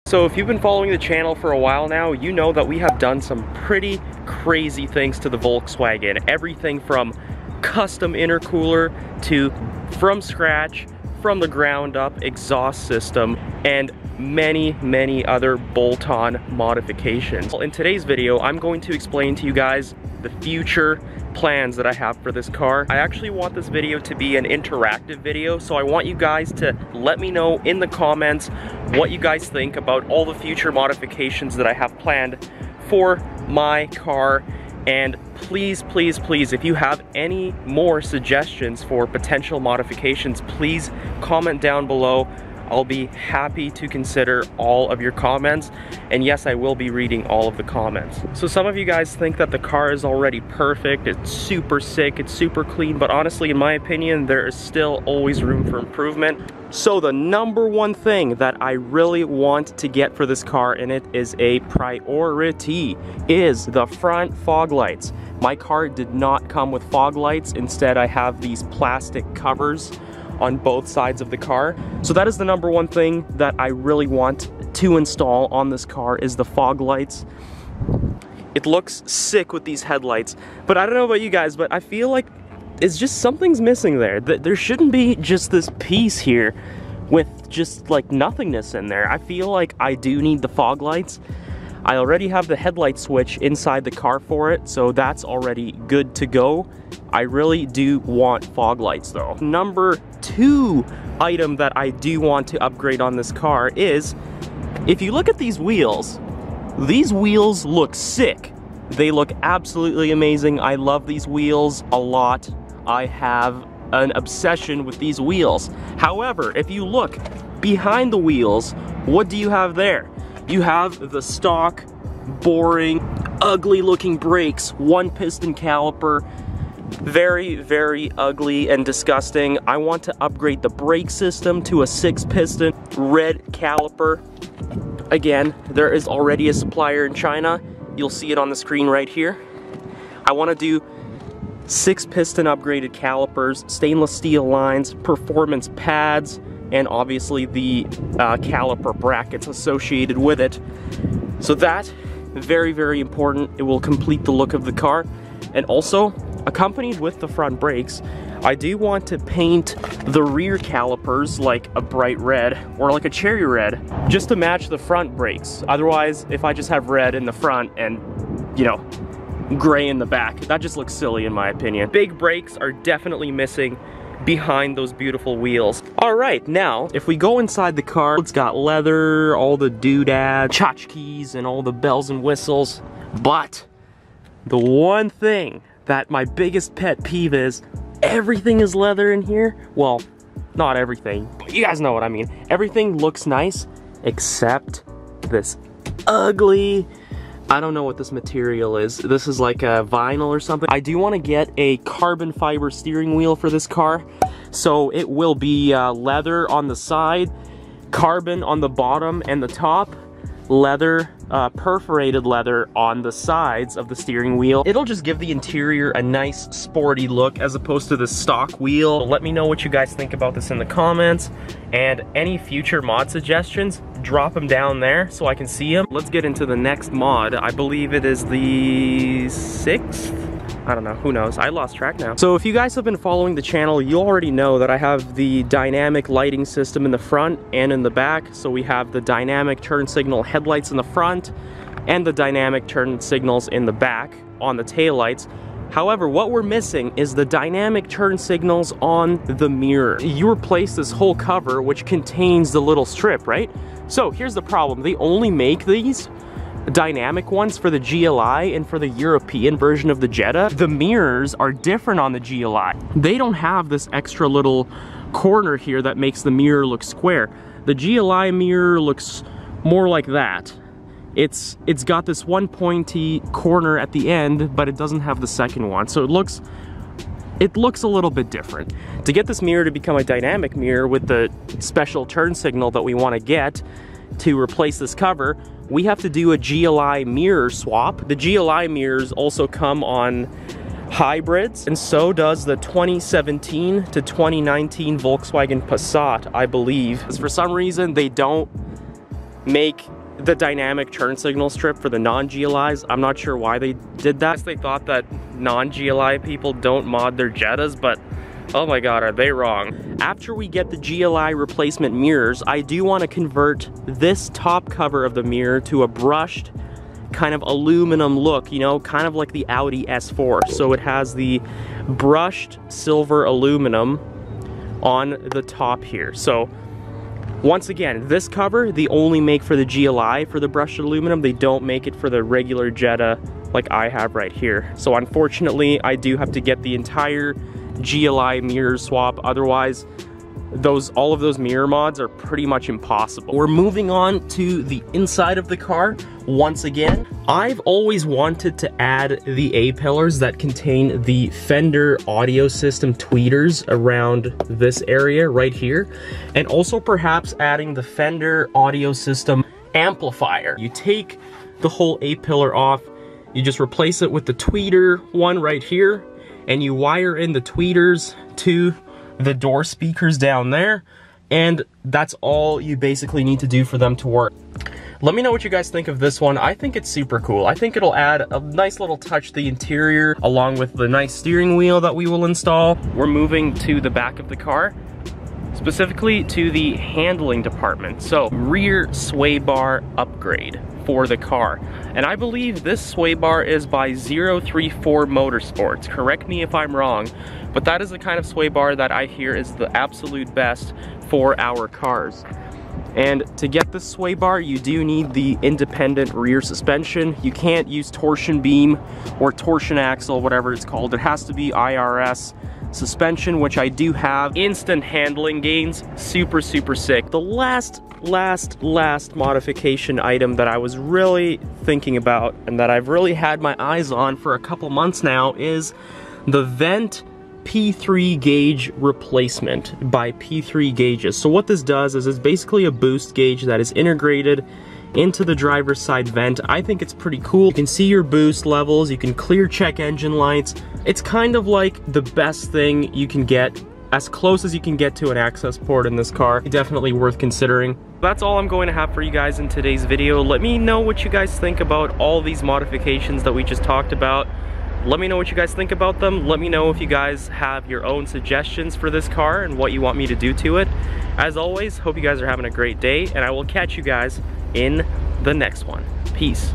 So if you've been following the channel for a while now, you know that we have done some pretty crazy things to the Volkswagen. Everything from custom intercooler to from scratch, from the ground up exhaust system, and many other bolt-on modifications. In today's video, I'm going to explain to you guys the future plans that I have for this car. I actually want this video to be an interactive video, so I want you guys to let me know in the comments what you guys think about all the future modifications that I have planned for my car. And please, if you have any more suggestions for potential modifications, please comment down below. I'll be happy to consider all of your comments, and yes, I will be reading all of the comments. So some of you guys think that the car is already perfect, it's super sick, it's super clean, but honestly, in my opinion, there is still always room for improvement. So the number one thing that I really want to get for this car, and it is a priority, is the front fog lights. My car did not come with fog lights. Instead, I have these plastic covers on both sides of the car. So that is the number one thing that I really want to install on this car, is the fog lights. It looks sick with these headlights, but I don't know about you guys, but I feel like it's just something's missing there. There shouldn't be just this piece here with just like nothingness in there. I feel like I do need the fog lights. I already have the headlight switch inside the car for it, so that's already good to go. I really do want fog lights though. Number two item that I do want to upgrade on this car is, if you look at these wheels look sick. They look absolutely amazing. I love these wheels a lot. I have an obsession with these wheels. However, if you look behind the wheels, what do you have there? You have the stock, boring, ugly looking brakes, one piston caliper. Very ugly and disgusting. I want to upgrade the brake system to a 6-piston red caliper. Again, there is already a supplier in China. You'll see it on the screen right here. I want to do 6-piston upgraded calipers, stainless steel lines, performance pads, and obviously the caliper brackets associated with it. So that, very important. It will complete the look of the car. And also, accompanied with the front brakes, I do want to paint the rear calipers like a bright red or like a cherry red, just to match the front brakes. Otherwise, if I just have red in the front and, you know, gray in the back, that just looks silly in my opinion. Big brakes are definitely missing behind those beautiful wheels. All right, now, if we go inside the car, it's got leather, all the doodads, tchotchkes, and all the bells and whistles. But the one thing that my biggest pet peeve is, everything is leather in here. Well, not everything, but you guys know what I mean. Everything looks nice except this ugly, I don't know what this material is. This is like a vinyl or something. I do want to get a carbon fiber steering wheel for this car. So it will be leather on the side, carbon on the bottom and the top, leather, perforated leather on the sides of the steering wheel. It'll just give the interior a nice sporty look as opposed to the stock wheel. Let me know what you guys think about this in the comments, and any future mod suggestions, drop them down there so I can see them. Let's get into the next mod. I believe it is the 6th? I don't know, who knows? I lost track now. So if you guys have been following the channel, you already know that I have the dynamic lighting system in the front and in the back. So we have the dynamic turn signal headlights in the front and the dynamic turn signals in the back on the taillights. However, what we're missing is the dynamic turn signals on the mirror. You replace this whole cover, which contains the little strip, right? So here's the problem. They only make these dynamic ones for the GLI and for the European version of the Jetta. The mirrors are different on the GLI. They don't have this extra little corner here that makes the mirror look square. The GLI mirror looks more like that. It's got this one pointy corner at the end, but it doesn't have the second one. So it looks a little bit different. To get this mirror to become a dynamic mirror with the special turn signal that we want to get to replace this cover, we have to do a GLI mirror swap. The GLI mirrors also come on hybrids, and so does the 2017 to 2019 Volkswagen Passat, I believe. For some reason, they don't make the dynamic turn signal strip for the non-GLIs. I'm not sure why they did that. They thought that non-GLI people don't mod their Jettas, but oh my god, are they wrong. After we get the GLI replacement mirrors, I do want to convert this top cover of the mirror to a brushed kind of aluminum look, you know, kind of like the Audi S4. So it has the brushed silver aluminum on the top here. So once again, this cover, they only make for the GLI for the brushed aluminum. They don't make it for the regular Jetta like I have right here. So unfortunately, I do have to get the entire GLI mirror swap. Otherwise, all of those mirror mods are pretty much impossible. We're moving on to the inside of the car once again. I've always wanted to add the A-pillars that contain the Fender audio system tweeters around this area right here, and also perhaps adding the Fender audio system amplifier. You take the whole A-pillar off, you just replace it with the tweeter one right here, and you wire in the tweeters to the door speakers down there, and that's all you basically need to do for them to work. Let me know what you guys think of this one. I think it's super cool. I think it'll add a nice little touch to the interior, along with the nice steering wheel that we will install. We're moving to the back of the car, specifically to the handling department. So, rear sway bar upgrade for the car. And I believe this sway bar is by 034 Motorsports. Correct me if I'm wrong, but that is the kind of sway bar that I hear is the absolute best for our cars. And to get this sway bar, you do need the independent rear suspension. You can't use torsion beam or torsion axle, whatever it's called. It has to be IRS suspension, which I do have. Instant handling gains, super sick. The last modification item that I was really thinking about and that I've really had my eyes on for a couple months now is the vent P3 gauge replacement by P3 gauges. So what this does is it's basically a boost gauge that is integrated into the driver's side vent. I think it's pretty cool. You can see your boost levels, you can clear check engine lights. It's kind of like the best thing you can get, as close as you can get to an access port in this car. Definitely worth considering. That's all I'm going to have for you guys in today's video. Let me know what you guys think about all these modifications that we just talked about. Let me know what you guys think about them. Let me know if you guys have your own suggestions for this car and what you want me to do to it. As always, hope you guys are having a great day, and I will catch you guys in the next one. Peace.